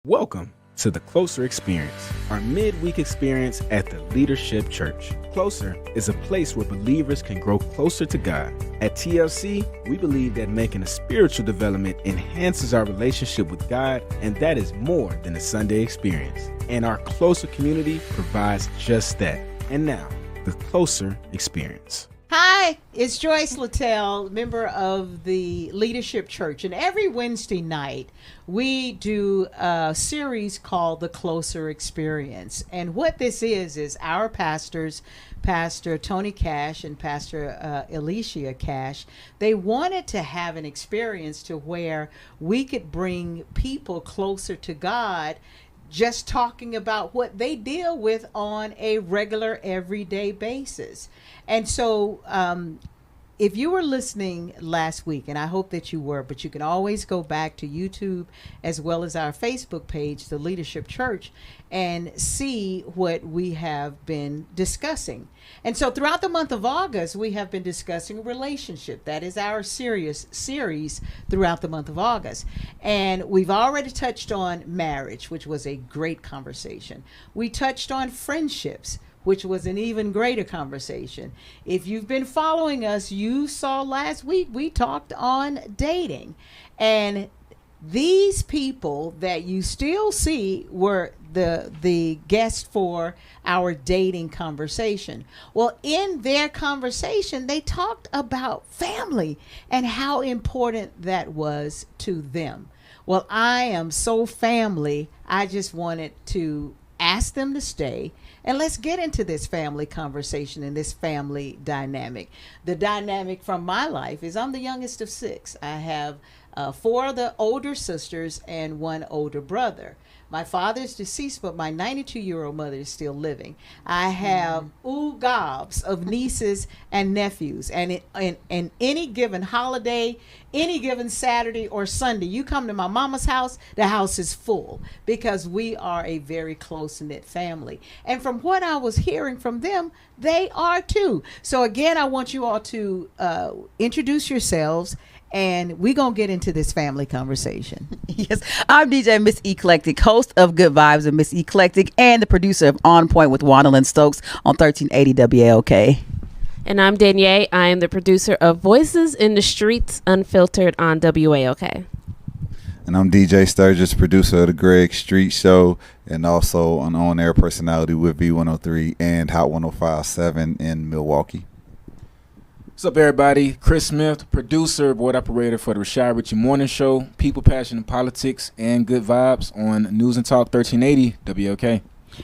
Welcome to the Closer Experience, our midweek experience at the Leadership Church. Closer is a place where believers can grow closer to God. At TLC, we believe that making a spiritual development enhances our relationship with God, and that is more than a Sunday experience. And our Closer community provides just that. And now, the Closer Experience. Hi, it's Joyce Littell, member of the Leadership Church. And every Wednesday night, we do a series called The Closer Experience. And what this is our pastors, Pastor Tony Cash and Pastor Alicia Cash, they wanted to have an experience to where we could bring people closer to God, just talking about what they deal with on a regular, everyday basis. And so if you were listening last week, and I hope that you were, but you can always go back to YouTube as well as our Facebook page, The Leadership Church, and see what we have been discussing. And so throughout the month of August, we have been discussing relationship. That is our series throughout the month of August. And we've already touched on marriage, which was a great conversation. We touched on friendships, which was an even greater conversation. If you've been following us, you saw last week we talked on dating. And these people that you still see were the guests for our dating conversation. Well, in their conversation, they talked about family and how important that was to them. Well, I am so family, I just wanted to ask them to stay, and let's get into this family conversation and this family dynamic. The dynamic from my life is I'm the youngest of 6. I have 4 of the older sisters and 1 older brother. My father's deceased, but my 92-year-old mother is still living. I have gobs of nieces and nephews. And in any given holiday, any given Saturday or Sunday, you come to my mama's house, the house is full because we are a very close-knit family. And from what I was hearing from them, they are too. So again, I want you all to introduce yourselves, and we're going to get into this family conversation. Yes, I'm DJ Miss Eclectic, host of Good Vibes and Miss Eclectic, and the producer of On Point with Wandalyn Stokes on 1380 WAOK. And I'm Danielle. I am the producer of Voices in the Streets Unfiltered on WAOK. And I'm DJ Sturgis, producer of the Greg Street Show, and also an on-air personality with V103 and Hot 105.7 in Milwaukee. What's up, everybody? Chris Smith, producer, board operator for the Rashad Ritchie Morning Show, People, Passion, and Politics, and Good Vibes on News and Talk 1380 WOK.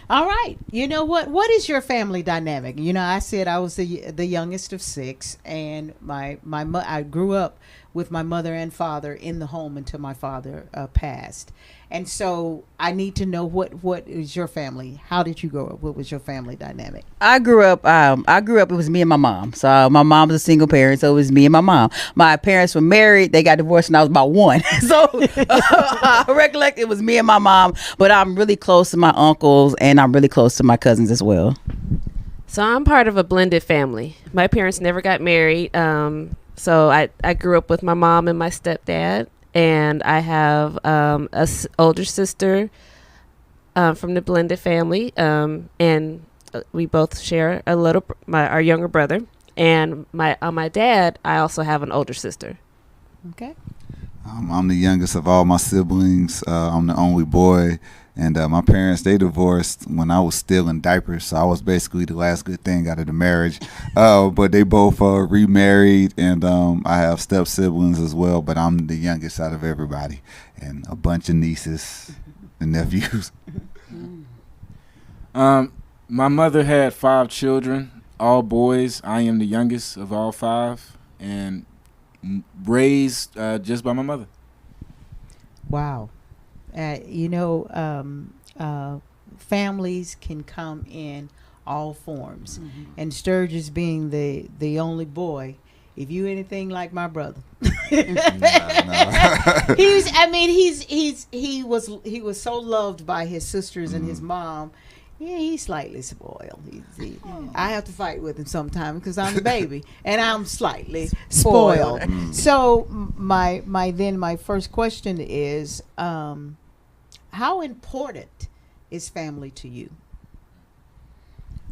All right. You know what? What is your family dynamic? You know, I said I was the youngest of 6, and I grew up with my mother and father in the home until my father passed. And so I need to know what is your family? How did you grow up? What was your family dynamic? I grew up, it was me and my mom. So my mom was a single parent, so it was me and my mom. My parents were married. They got divorced when I was about 1. So I recollect it was me and my mom, but I'm really close to my uncles and I'm really close to my cousins as well. So I'm part of a blended family. My parents never got married. So I grew up with my mom and my stepdad. And I have a older sister from the blended family, and we both share our younger brother. And on my dad, I also have an older sister. Okay. I'm the youngest of all my siblings. I'm the only boy, and my parents, they divorced when I was still in diapers, so I was basically the last good thing out of the marriage. But they both remarried, and I have step siblings as well, but I'm the youngest out of everybody, and a bunch of nieces and nephews. My mother had 5 children, all boys. I am the youngest of all 5, and raised just by my mother. Wow. Families can come in all forms. Mm-hmm. And Sturgis being the only boy, if you anything like my brother, he was so loved by his sisters and his mom. Yeah, he's slightly spoiled. I have to fight with him sometimes because I'm the baby and I'm slightly spoiled. So my first question is, how important is family to you?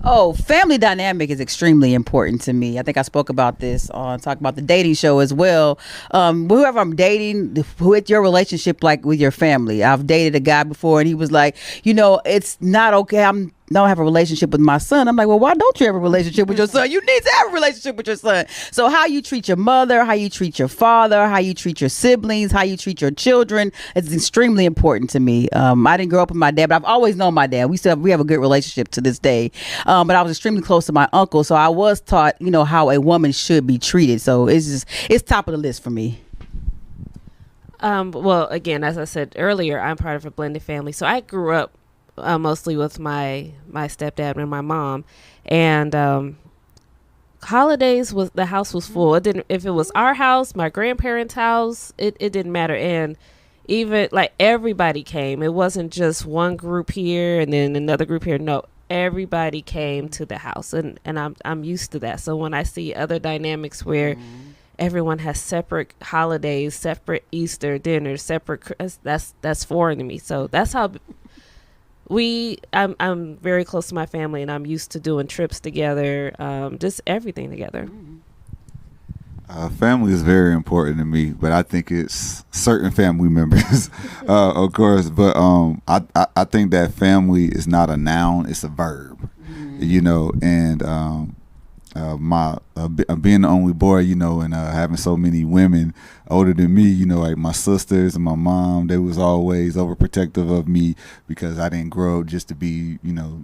Oh, family dynamic is extremely important to me. I think I spoke about this on talk about the dating show as well. Whoever I'm dating, with your relationship like with your family. I've dated a guy before and he was like, it's not okay. Don't have a relationship with my son. I'm like, well, why don't you have a relationship with your son? You need to have a relationship with your son. So how you treat your mother, how you treat your father, how you treat your siblings, how you treat your children, it's extremely important to me. I didn't grow up with my dad, but I've always known my dad. We have a good relationship to this day. But I was extremely close to my uncle, so I was taught, how a woman should be treated. So it's top of the list for me. Well, again, as I said earlier, I'm part of a blended family, so I grew up mostly with my stepdad and my mom, and holidays the house was full. It didn't, if it was our house, my grandparents' house, it didn't matter. And even like everybody came. It wasn't just one group here and then another group here. No, everybody came to the house, and I'm used to that. So when I see other dynamics where everyone has separate holidays, separate Easter dinners, separate, that's foreign to me. So that's how I'm very close to my family, and I'm used to doing trips together, just everything together. Family is very important to me, but I think it's certain family members, of course. But I think that family is not a noun; it's a verb, and being the only boy, and having so many women older than me, like my sisters and my mom, they was always overprotective of me because I didn't grow up just to be,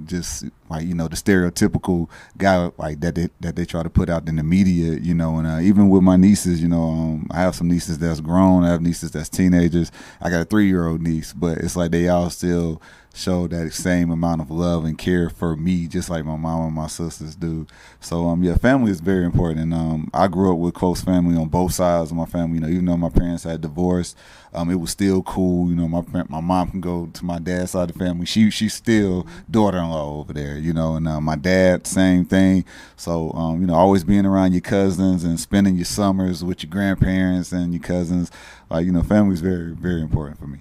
just like, the stereotypical guy like that they try to put out in the media, and even with my nieces, I have some nieces that's grown, I have nieces that's teenagers, I got a 3-year-old niece, but it's like they all still show that same amount of love and care for me, just like my mom and my sisters do. So family is very important, and I grew up with close family on both sides of my family. Even though my parents had divorced, it was still cool. My mom can go to my dad's side of the family. She's still daughter-in-law over there. And my dad, same thing. So always being around your cousins and spending your summers with your grandparents and your cousins, family is very, very important for me.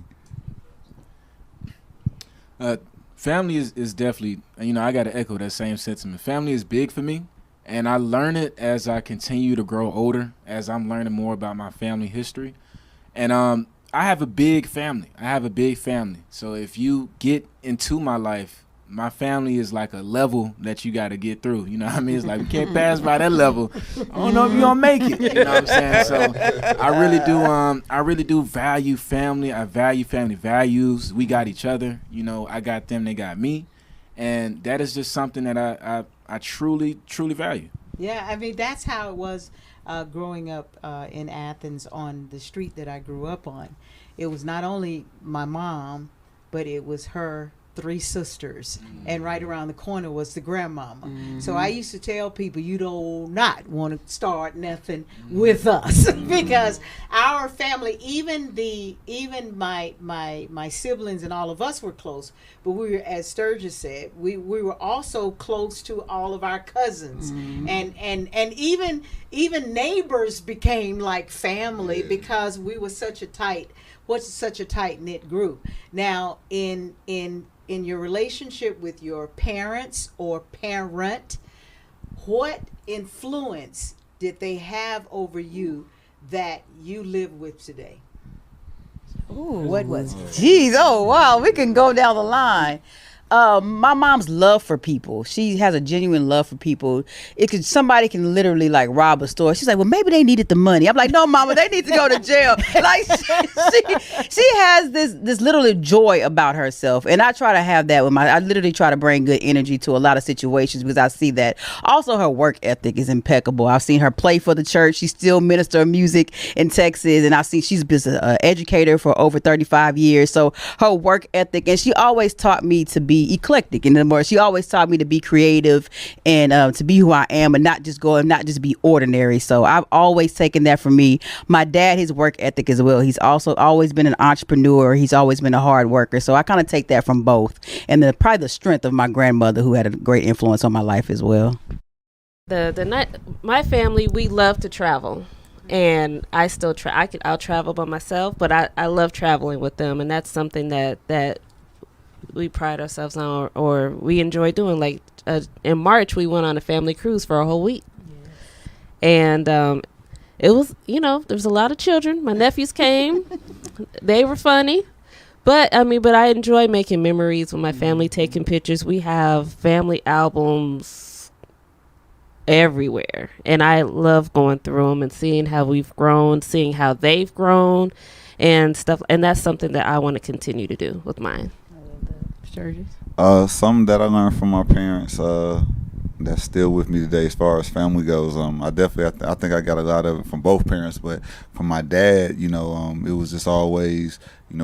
Family is definitely, I got to echo that same sentiment. Family is big for me, and I learn it as I continue to grow older, as I'm learning more about my family history. And I have a big family. So if you get into my life, my family is like a level that you got to get through. You know what I mean? It's like, we can't pass by that level. I don't know if you're going to make it. You know what I'm saying? So I really do value family. I value family values. We got each other. I got them, they got me. And that is just something that I truly, truly value. Yeah, I mean, that's how it was growing up in Athens on the street that I grew up on. It was not only my mom, but it was her 3 sisters, and right around the corner was the grandmama. So I used to tell people, you do not want to start nothing with us because our family, even my siblings and all of us were close, but we were, as Sturgis said, we were also close to all of our cousins, and even neighbors became like family because we were such a tight knit group. Now in your relationship with your parents or parent, what influence did they have over you that you live with today? Ooh, what was it? Geez, oh wow, we can go down the line. My mom's love for people. She has a genuine love for people. Somebody can literally like rob a store. She's like, well, maybe they needed the money. I'm like, no, mama, they need to go to jail. Like she has this literally joy about herself. And I try to have that I literally try to bring good energy to a lot of situations because I see that. Also, her work ethic is impeccable. I've seen her play for the church. She's still minister of music in Texas. And I've seen she's been an educator for over 35 years. So her work ethic, and she always taught me to be eclectic, and more she always taught me to be creative and to be who I am and not just be ordinary. So I've always taken that from me. My dad, his work ethic as well, he's also always been an entrepreneur. He's always been a hard worker. So I kind of take that from both, and then probably the strength of my grandmother, who had a great influence on my life as well. My family, we love to travel, and I still I'll travel by myself, but I love traveling with them, and that's something that we pride ourselves on, or we enjoy doing. Like in March, we went on a family cruise for a whole week, and it was, there was a lot of children. My nephews came; they were funny. But I enjoy making memories with my family, taking pictures. We have family albums everywhere, and I love going through them and seeing how we've grown, seeing how they've grown, and stuff. And that's something that I want to continue to do with mine. Something that I learned from my parents that's still with me today as far as family goes. I think I got a lot of it from both parents, but from my dad, it was just always,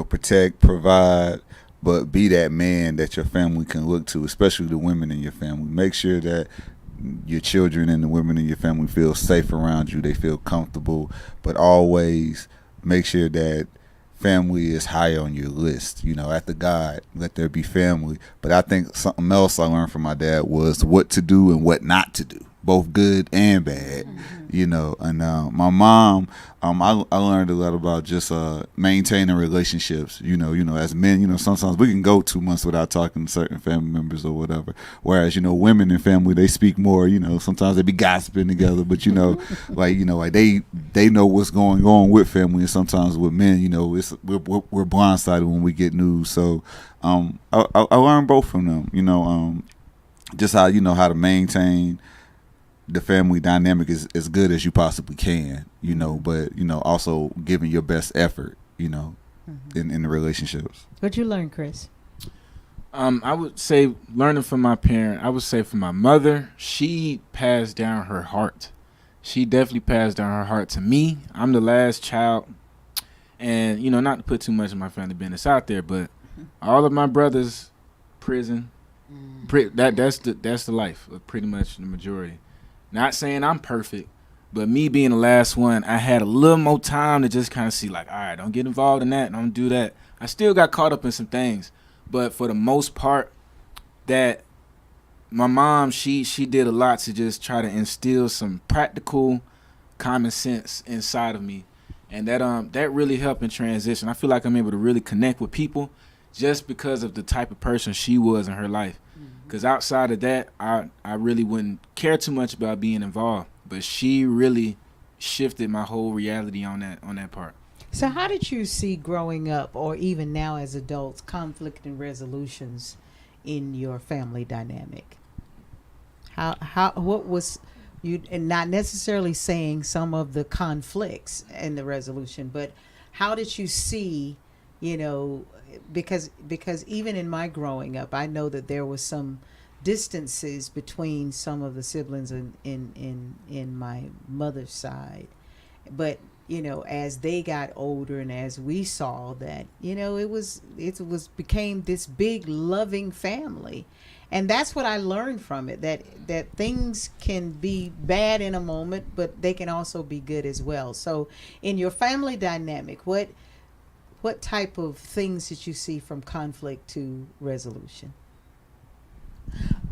protect, provide, but be that man that your family can look to, especially the women in your family. Make sure that your children and the women in your family feel safe around you, they feel comfortable, but always make sure that family is high on your list. After God, let there be family. But I think something else I learned from my dad was what to do and what not to do, both good and bad. And my mom, I learned a lot about just maintaining relationships. As men, sometimes we can go 2 months without talking to certain family members or whatever. Whereas, women in family, they speak more. Sometimes they be gossiping together, but like they know what's going on with family, and sometimes with men, we're blindsided when we get news. So I learned both from them. Just how how to maintain the family dynamic is as good as you possibly can, but also giving your best effort, in the relationships. What'd you learn, Chris? I would say learning from my parent. I would say from my mother, she passed down her heart. She definitely passed down her heart to me. I'm the last child, and not to put too much of my family business out there, but all of my brothers, prison. That's the life of pretty much the majority. Not saying I'm perfect, but me being the last one, I had a little more time to just kind of see, like, all right, don't get involved in that, don't do that. I still got caught up in some things, but for the most part, that my mom, she did a lot to just try to instill some practical common sense inside of me, and that really helped in transition. I feel like I'm able to really connect with people just because of the type of person she was in her life. Because outside of that, I really wouldn't care too much about being involved. But she really shifted my whole reality on that part. So how did you see growing up, or even now as adults, conflict and resolutions in your family dynamic? What was you, and not necessarily saying some of the conflicts and the resolution, but how did you see, because even in my growing up, I know that there was some distances between some of the siblings in my mother's side, but as they got older and as we saw that it became this big loving family, and that's what I learned from it, that things can be bad in a moment, but they can also be good as well. So in your family dynamic, what type of things did you see from conflict to resolution?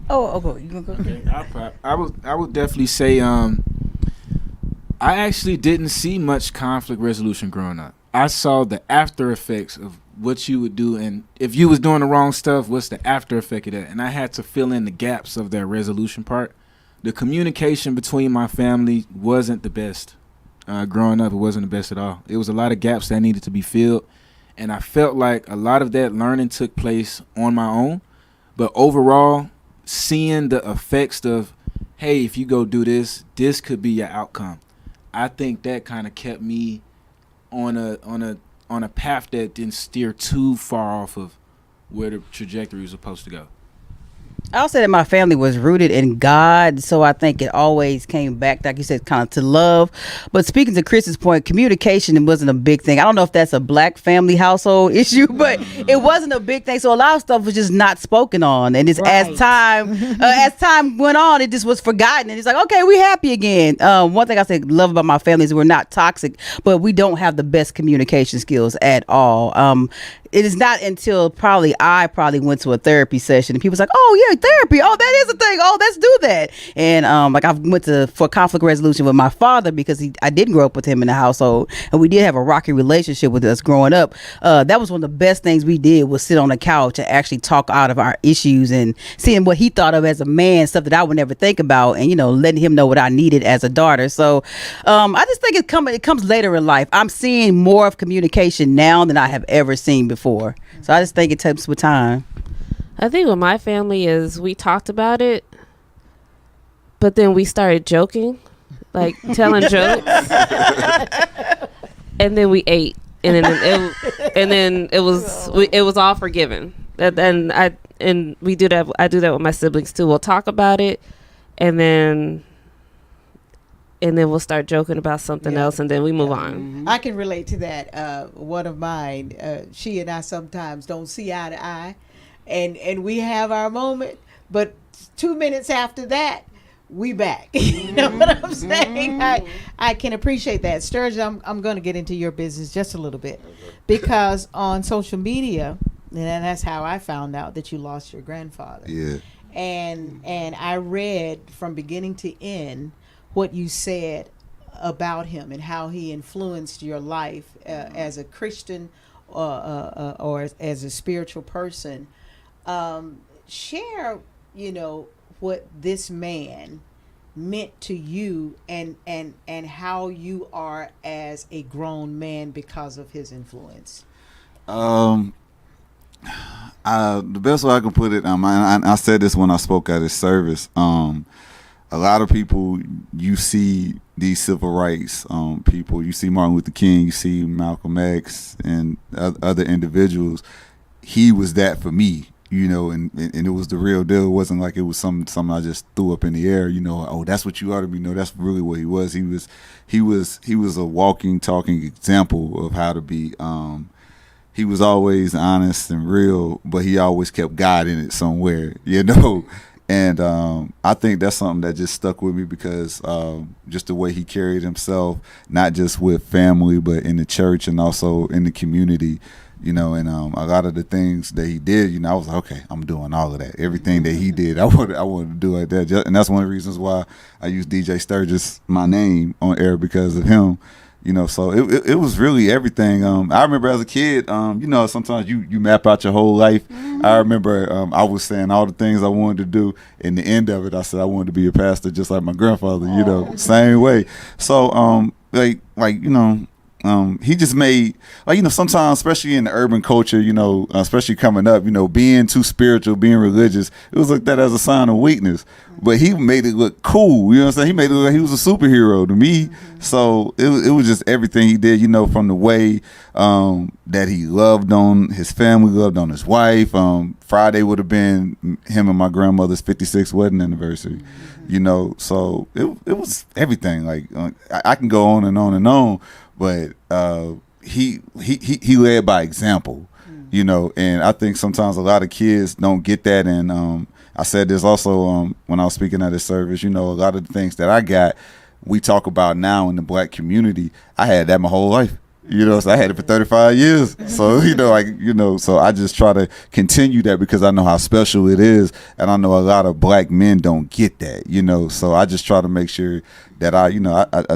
You gonna go there? I would definitely say I actually didn't see much conflict resolution growing up. I saw the after effects of what you would do, and if you was doing the wrong stuff, what's the after effect of that? And I had to fill in the gaps of that resolution part. The communication between my family wasn't the best. Growing up, it wasn't the best at all. It was a lot of gaps that needed to be filled, and I felt like a lot of that learning took place on my own. But overall, seeing the effects of, hey, if you go do this, this could be your outcome. I think that kind of kept me on a path that didn't steer too far off of where the trajectory was supposed to go. I'll say that my family was rooted in God, so I think it always came back, like you said, kind of to love. But speaking to Chris's point, communication wasn't a big thing. I don't know if that's a black family household issue, but it wasn't a big thing. So a lot of stuff was just not spoken on, and it's Right. as time went on, it just was forgotten. And it's like, okay, we happy again. One thing I say love about my family is we're not toxic, but we don't have the best communication skills at all. it is not until I probably went to a therapy session and people's like, oh yeah, therapy, oh that is a thing, oh let's do that. And like I went for conflict resolution with my father because I didn't grow up with him in the household, and we did have a rocky relationship with us growing up. That was one of the best things we did, was sit on the couch and actually talk out of our issues and seeing what he thought of as a man, stuff that I would never think about, and letting him know what I needed as a daughter. So I just think it comes later in life. I'm seeing more of communication now than I have ever seen before. So I just think it takes with time. I think with my family is we talked about it, but then we started joking, like telling jokes, and then we ate, and then it was all forgiven. And we do that. I do that with my siblings too. We'll talk about it, and then we'll start joking about something else, and then we move on. I can relate to that. One of mine, she and I sometimes don't see eye to eye, and we have our moment, but 2 minutes after that, we back. You know what I'm saying? I can appreciate that. Sturgeon, I'm going to get into your business just a little bit, because on social media, and that's how I found out that you lost your grandfather. Yeah. And I read from beginning to end what you said about him and how he influenced your life as a Christian or as a spiritual person. Share, what this man meant to you and how you are as a grown man because of his influence. The best way I can put it, I said this when I spoke at his service. A lot of people, you see these civil rights people, you see Martin Luther King, you see Malcolm X, and other individuals. He was that for me, and it was the real deal. It wasn't like it was something I just threw up in the air. Oh, that's what you ought to be. No, that's really what he was. He was a walking, talking example of how to be. He was always honest and real, but he always kept God in it somewhere, And I think that's something that just stuck with me because just the way he carried himself, not just with family, but in the church and also in the community, and a lot of the things that he did, I was like, okay, I'm doing all of that. Everything that he did, I wanted to do like that. And that's one of the reasons why I use DJ Sturgis, my name, on air, because of him. So it was really everything. I remember as a kid, sometimes you map out your whole life. Mm-hmm. I remember I was saying all the things I wanted to do. In the end of it, I said I wanted to be a pastor just like my grandfather, same way. So, he just made, sometimes, especially in the urban culture, especially coming up, being too spiritual, being religious, it was looked at as a sign of weakness. But he made it look cool, He made it look like he was a superhero to me. Mm-hmm. So it was just everything he did, from the way that he loved on his family, loved on his wife. Friday would have been him and my grandmother's 56th wedding anniversary, So it was everything. Like I can go on and on and on. But he led by example, and I think sometimes a lot of kids don't get that. And I said this also when I was speaking at his service. A lot of the things that I got, we talk about now in the Black community. I had that my whole life. So I had it for 35 years. So, so I just try to continue that because I know how special it is. And I know a lot of Black men don't get that, so I just try to make sure that I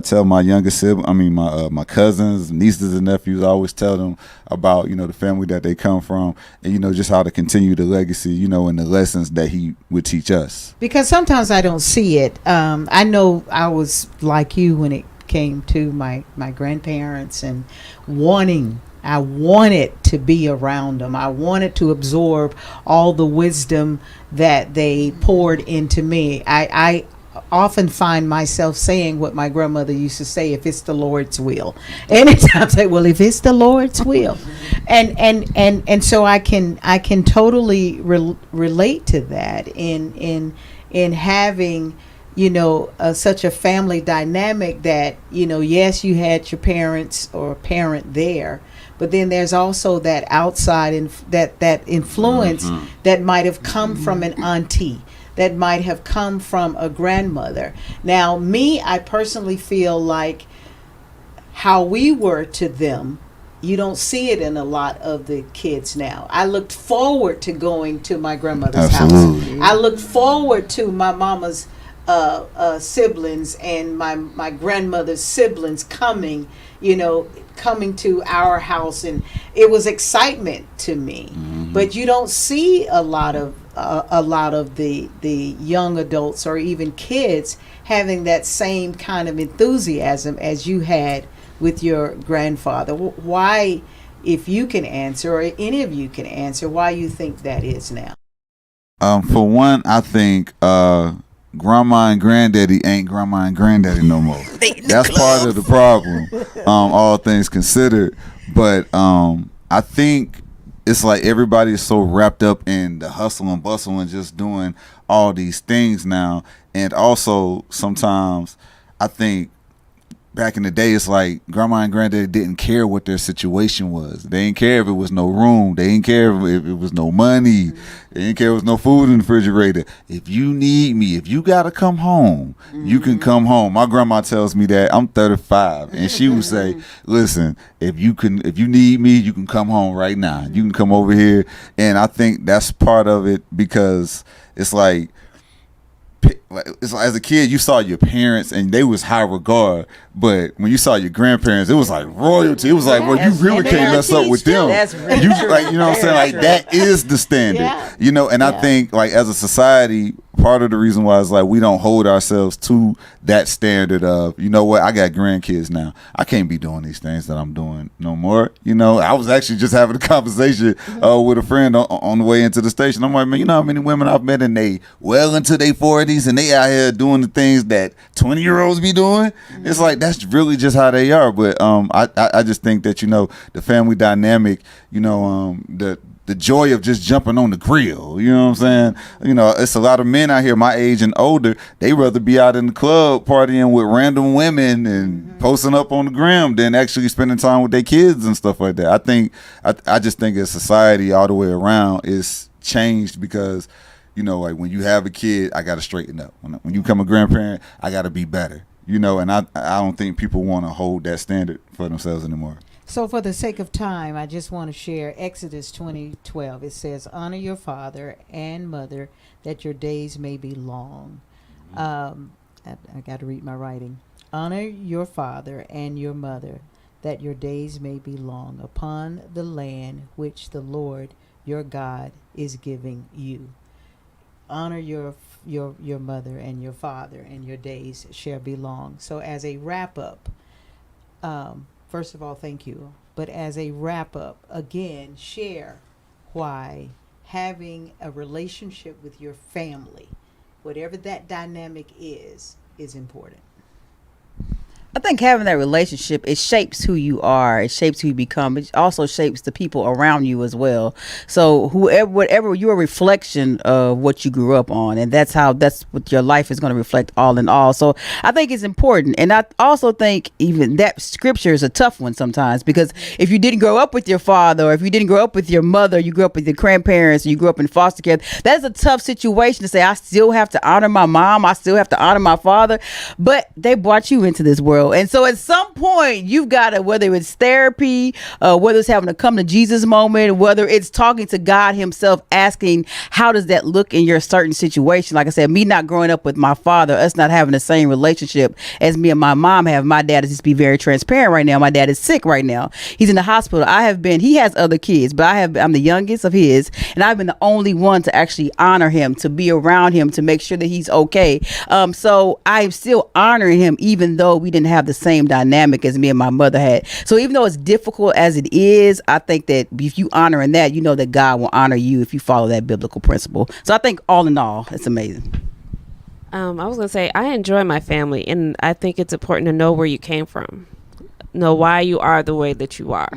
tell my younger sibling, my cousins, nieces and nephews, I always tell them about, the family that they come from and, just how to continue the legacy, and the lessons that he would teach us. Because sometimes I don't see it. I know I was like you when it came to my grandparents and I wanted to be around them. I wanted to absorb all the wisdom that they poured into me. I often find myself saying what my grandmother used to say, if it's the Lord's will. Anytime I say, well, if it's the Lord's will. And so I can totally relate to that in having such a family dynamic that, yes, you had your parents or a parent there, but then there's also that outside that influence that might have come from an auntie, that might have come from a grandmother. Now, I personally feel like how we were to them you don't see it in a lot of the kids now. I looked forward to going to my grandmother's Absolutely. house. I looked forward to my mama's siblings and my grandmother's siblings coming, coming to our house, and it was excitement to me. But you don't see a lot of the young adults or even kids having that same kind of enthusiasm as you had with your grandfather. Why, if you can answer, or any of you can answer, why you think that is now? For one, I think grandma and granddaddy ain't grandma and granddaddy no more. That's part of the problem, all things considered. But I think it's like everybody is so wrapped up in the hustle and bustle and just doing all these things now. And also sometimes I think back in the day, it's like grandma and granddaddy didn't care what their situation was. They didn't care if it was no room. They didn't care if it was no money. They didn't care if there was no food in the refrigerator. If you need me, if you got to come home, you can come home. My grandma tells me that. I'm 35, and she would say, listen, if you need me, you can come home right now. You can come over here. And I think that's part of it, because it's like as a kid, you saw your parents and they was high regard, but when you saw your grandparents, it was like royalty. It was like, well, you really can't mess up with them. That's really You true. like, you know what I'm saying? Like, that is the standard, And I think, like, as a society, part of the reason why is like we don't hold ourselves to that standard of, you know what, I got grandkids now, I can't be doing these things that I'm doing no more. I was actually just having a conversation with a friend on the way into the station. I'm like, man, you know how many women I've met, and they well into their 40s and they out here doing the things that 20-year-olds be doing. It's like, that's really just how they are. But I just think that, the family dynamic, the joy of just jumping on the grill, you know what I'm saying? It's a lot of men out here my age and older, they rather be out in the club partying with random women and posting up on the gram than actually spending time with their kids and stuff like that. I just think as society all the way around is changed, because like when you have a kid, I got to straighten up. When you become a grandparent, I got to be better, and I don't think people want to hold that standard for themselves anymore. So for the sake of time, I just want to share Exodus 20:12. It says, honor your father and mother, that your days may be long. I got to read my writing. Honor your father and your mother, that your days may be long upon the land which the Lord your God is giving you. Honor your mother and your father, and your days shall be long. So as a wrap up, first of all, thank you. But as a wrap up, again, share why having a relationship with your family, whatever that dynamic is important. I think having that relationship, it shapes who you are. It shapes who you become. It also shapes the people around you as well. So whatever, you're a reflection of what you grew up on, and that's what your life is going to reflect all in all. So I think it's important. And I also think even that scripture is a tough one sometimes, because if you didn't grow up with your father, or if you didn't grow up with your mother, you grew up with your grandparents, or you grew up in foster care, that is a tough situation to say, I still have to honor my mom, I still have to honor my father, but they brought you into this world. And so at some point, you've got to, whether it's therapy, whether it's having a come to Jesus moment, whether it's talking to God himself, asking, how does that look in your certain situation? Like I said, me not growing up with my father, us not having the same relationship as me and my mom have. My dad is, just be very transparent right now, my dad is sick right now. He's in the hospital. He has other kids, but I'm the youngest of his, and I've been the only one to actually honor him, to be around him, to make sure that he's okay. So I'm still honoring him, even though we didn't have the same dynamic as me and my mother had. So even though it's difficult as it is, I think that if you honoring that, you know that God will honor you if you follow that biblical principle. So I think all in all, it's amazing. I was going to say, I enjoy my family, and I think it's important to know where you came from, know why you are the way that you are.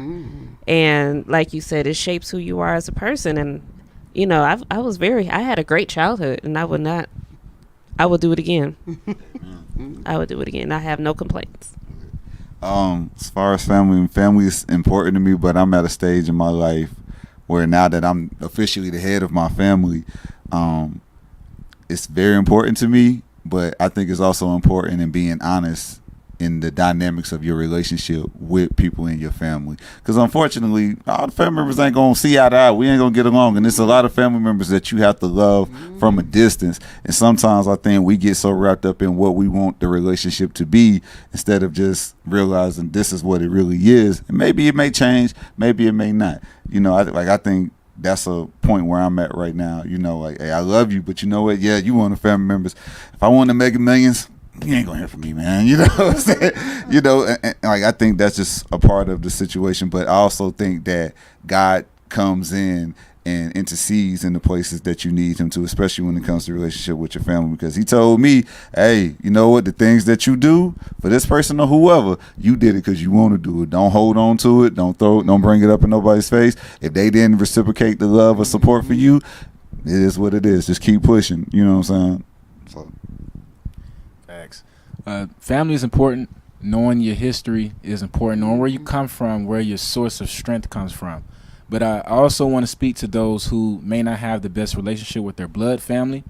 And like you said, it shapes who you are as a person. And, I had a great childhood, and I would do it again. I would do it again. I have no complaints. As far as family is important to me, but I'm at a stage in my life where now that I'm officially the head of my family, it's very important to me, but I think it's also important in being honest in the dynamics of your relationship with people in your family. Because unfortunately, all the family members ain't gonna see eye to eye. We ain't gonna get along, and it's a lot of family members that you have to love from a distance. And sometimes I think we get so wrapped up in what we want the relationship to be instead of just realizing this is what it really is. And maybe it may change, maybe it may not. You know, I think that's a point where I'm at right now. You know, like, hey, I love you, but you know what? Yeah, you one of the family members. If I want to make millions, you ain't gonna hear from me, man. You know what I'm saying? You know, and like, I think that's just a part of the situation. But I also think that God comes in and intercedes in the places that you need him to, especially when it comes to relationship with your family, because he told me, hey, you know what, the things that you do for this person or whoever, you did it because you want to do it. Don't hold on to it. Don't bring it up in nobody's face. If they didn't reciprocate the love or support for you, it is what it is. Just keep pushing. You know what I'm saying? So. Facts. Family is important. Knowing your history is important. Knowing where you come from, where your source of strength comes from. But I also want to speak to those who may not have the best relationship with their blood family.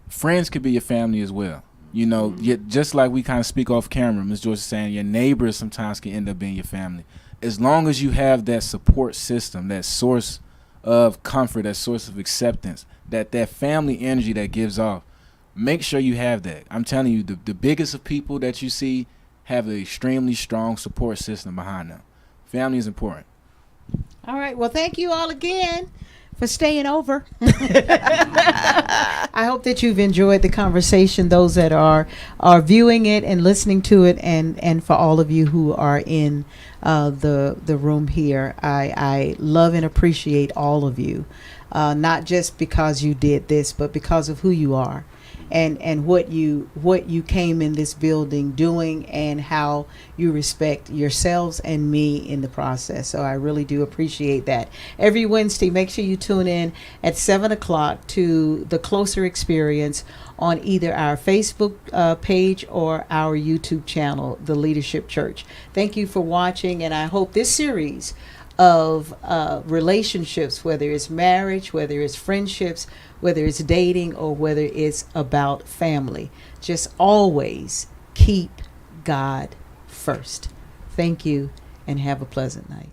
Friends could be your family as well. You know, just like we kind of speak off camera, Ms. George is saying, your neighbors sometimes can end up being your family. As long as you have that support system, that source of comfort, that source of acceptance, that family energy that gives off, make sure you have that. I'm telling you, the biggest of people that you see have an extremely strong support system behind them. Family is important. All right. Well, thank you all again for staying over. I hope that you've enjoyed the conversation, those that are viewing it and listening to it, and for all of you who are in the room here. I love and appreciate all of you, not just because you did this, but because of who you are. And what you came in this building doing, and how you respect yourselves and me in the process. So I really do appreciate that. Every Wednesday, make sure you tune in at 7 o'clock to the Closer Experience on either our Facebook page or our YouTube channel, The Leadership Church. Thank you for watching, and I hope this series of relationships, whether it's marriage, whether it's friendships, whether it's dating, or whether it's about family, just always keep God first. Thank you, and have a pleasant night.